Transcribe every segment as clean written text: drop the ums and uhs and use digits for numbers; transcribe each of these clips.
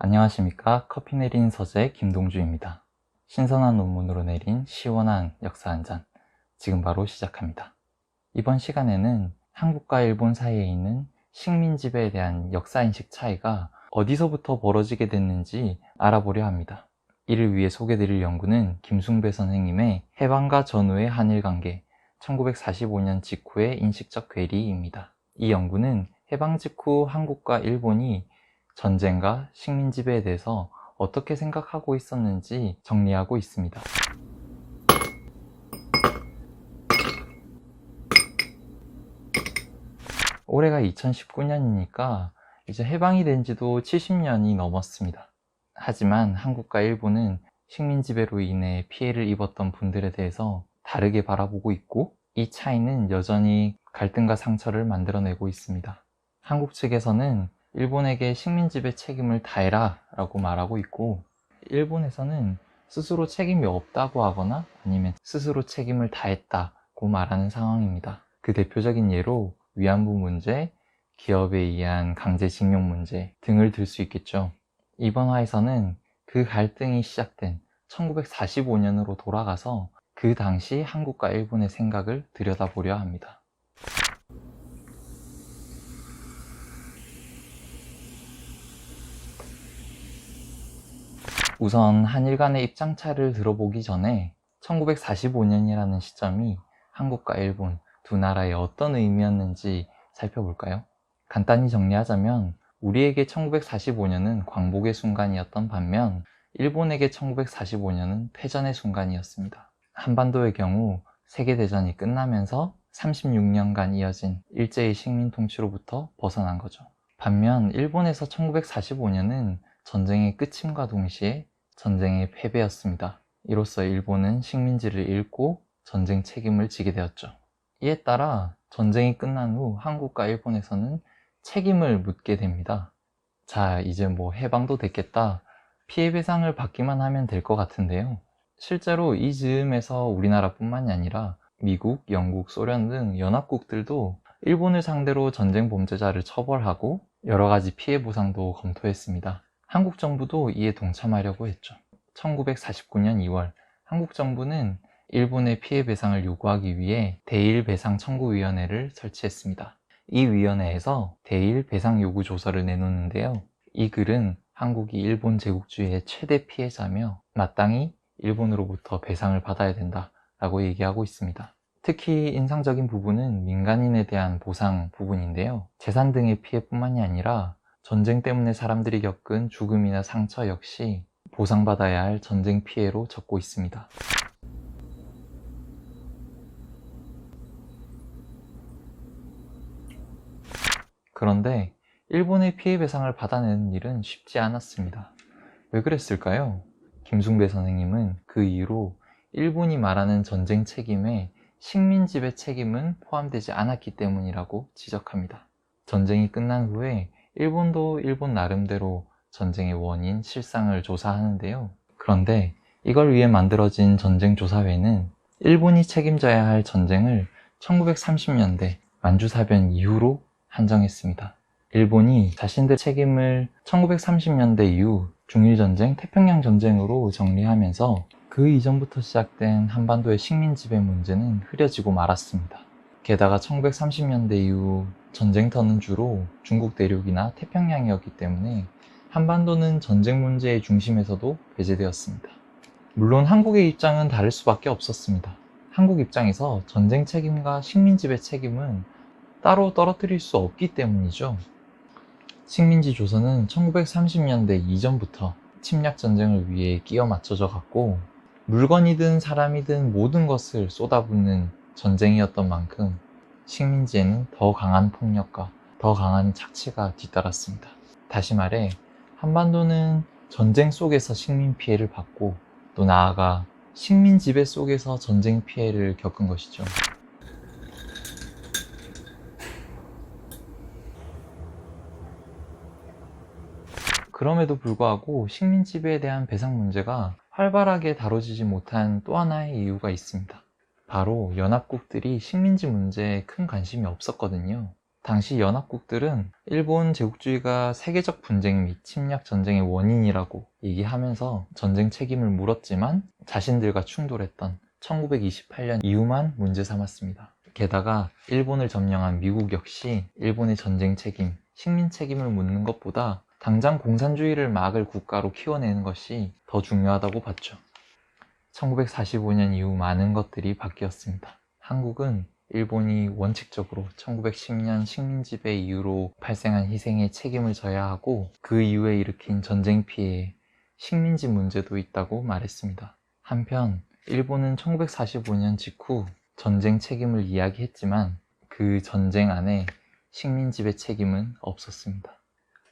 안녕하십니까. 커피 내린 서재 김동주입니다. 신선한 논문으로 내린 시원한 역사 한 잔, 지금 바로 시작합니다. 이번 시간에는 한국과 일본 사이에 있는 식민지배에 대한 역사인식 차이가 어디서부터 벌어지게 됐는지 알아보려 합니다. 이를 위해 소개드릴 연구는 김숭배 선생님의 해방과 전후의 한일관계 1945년 직후의 인식적 괴리입니다. 이 연구는 해방 직후 한국과 일본이 전쟁과 식민지배에 대해서 어떻게 생각하고 있었는지 정리하고 있습니다. 올해가 2019년이니까 이제 해방이 된 지도 70년이 넘었습니다. 하지만 한국과 일본은 식민지배로 인해 피해를 입었던 분들에 대해서 다르게 바라보고 있고, 이 차이는 여전히 갈등과 상처를 만들어내고 있습니다. 한국 측에서는 일본에게 식민지배 책임을 다해라 라고 말하고 있고, 일본에서는 스스로 책임이 없다고 하거나 아니면 스스로 책임을 다했다고 말하는 상황입니다. 그 대표적인 예로 위안부 문제, 기업에 의한 강제징용 문제 등을 들 수 있겠죠. 이번 화에서는 그 갈등이 시작된 1945년으로 돌아가서 그 당시 한국과 일본의 생각을 들여다보려 합니다. 우선 한일 간의 입장차를 들어보기 전에 1945년이라는 시점이 한국과 일본 두 나라의 어떤 의미였는지 살펴볼까요? 간단히 정리하자면 우리에게 1945년은 광복의 순간이었던 반면 일본에게 1945년은 패전의 순간이었습니다. 한반도의 경우 세계대전이 끝나면서 36년간 이어진 일제의 식민 통치로부터 벗어난 거죠. 반면 일본에서 1945년은 전쟁의 끝임과 동시에 전쟁의 패배였습니다. 이로써 일본은 식민지를 잃고 전쟁 책임을 지게 되었죠. 이에 따라 전쟁이 끝난 후 한국과 일본에서는 책임을 묻게 됩니다. 자, 이제 해방도 됐겠다, 피해 배상을 받기만 하면 될 것 같은데요. 실제로 이 즈음에서 우리나라뿐만이 아니라 미국, 영국, 소련 등 연합국들도 일본을 상대로 전쟁 범죄자를 처벌하고 여러 가지 피해 보상도 검토했습니다. 한국 정부도 이에 동참하려고 했죠. 1949년 2월 한국 정부는 일본의 피해 배상을 요구하기 위해 대일 배상 청구위원회를 설치했습니다. 이 위원회에서 대일 배상 요구 조서를 내놓는데요. 이 글은 한국이 일본 제국주의의 최대 피해자며 마땅히 일본으로부터 배상을 받아야 된다라고 얘기하고 있습니다. 특히 인상적인 부분은 민간인에 대한 보상 부분인데요. 재산 등의 피해뿐만이 아니라 전쟁 때문에 사람들이 겪은 죽음이나 상처 역시 보상받아야 할 전쟁 피해로 적고 있습니다. 그런데 일본의 피해 배상을 받아내는 일은 쉽지 않았습니다. 왜 그랬을까요? 김숭배 선생님은 그 이유로 일본이 말하는 전쟁 책임에 식민지배 책임은 포함되지 않았기 때문이라고 지적합니다. 전쟁이 끝난 후에 일본도 일본 나름대로 전쟁의 원인, 실상을 조사하는데요. 그런데 이걸 위해 만들어진 전쟁조사회는 일본이 책임져야 할 전쟁을 1930년대 만주사변 이후로 한정했습니다. 일본이 자신들 책임을 1930년대 이후 중일전쟁, 태평양전쟁으로 정리하면서 그 이전부터 시작된 한반도의 식민지배 문제는 흐려지고 말았습니다. 게다가 1930년대 이후 전쟁터는 주로 중국 대륙이나 태평양이었기 때문에 한반도는 전쟁 문제의 중심에서도 배제되었습니다. 물론 한국의 입장은 다를 수밖에 없었습니다. 한국 입장에서 전쟁 책임과 식민지배 책임은 따로 떨어뜨릴 수 없기 때문이죠. 식민지 조선은 1930년대 이전부터 침략 전쟁을 위해 끼워 맞춰져 갔고, 물건이든 사람이든 모든 것을 쏟아붓는 전쟁이었던 만큼 식민지에는 더 강한 폭력과 더 강한 착취가 뒤따랐습니다. 다시 말해 한반도는 전쟁 속에서 식민 피해를 받고, 또 나아가 식민 지배 속에서 전쟁 피해를 겪은 것이죠. 그럼에도 불구하고 식민 지배에 대한 배상 문제가 활발하게 다뤄지지 못한 또 하나의 이유가 있습니다. 바로 연합국들이 식민지 문제에 큰 관심이 없었거든요. 당시 연합국들은 일본 제국주의가 세계적 분쟁 및 침략 전쟁의 원인이라고 얘기하면서 전쟁 책임을 물었지만 자신들과 충돌했던 1928년 이후만 문제 삼았습니다. 게다가 일본을 점령한 미국 역시 일본의 전쟁 책임, 식민 책임을 묻는 것보다 당장 공산주의를 막을 국가로 키워내는 것이 더 중요하다고 봤죠. 1945년 이후 많은 것들이 바뀌었습니다. 한국은 일본이 원칙적으로 1910년 식민지배 이후로 발생한 희생에 책임을 져야 하고 그 이후에 일으킨 전쟁 피해에 식민지 문제도 있다고 말했습니다. 한편 일본은 1945년 직후 전쟁 책임을 이야기했지만 그 전쟁 안에 식민지배 책임은 없었습니다.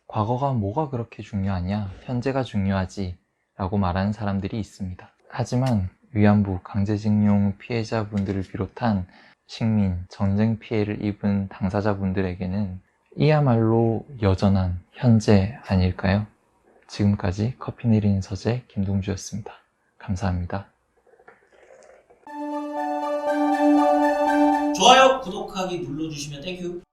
과거가 뭐가 그렇게 중요하냐? 현재가 중요하지 라고 말하는 사람들이 있습니다. 하지만 위안부 강제징용 피해자분들을 비롯한 식민, 전쟁 피해를 입은 당사자분들에게는 이야말로 여전한 현재 아닐까요? 지금까지 커피 내리는 서재 김동주였습니다. 감사합니다. 좋아요, 구독하기 눌러주시면 땡큐.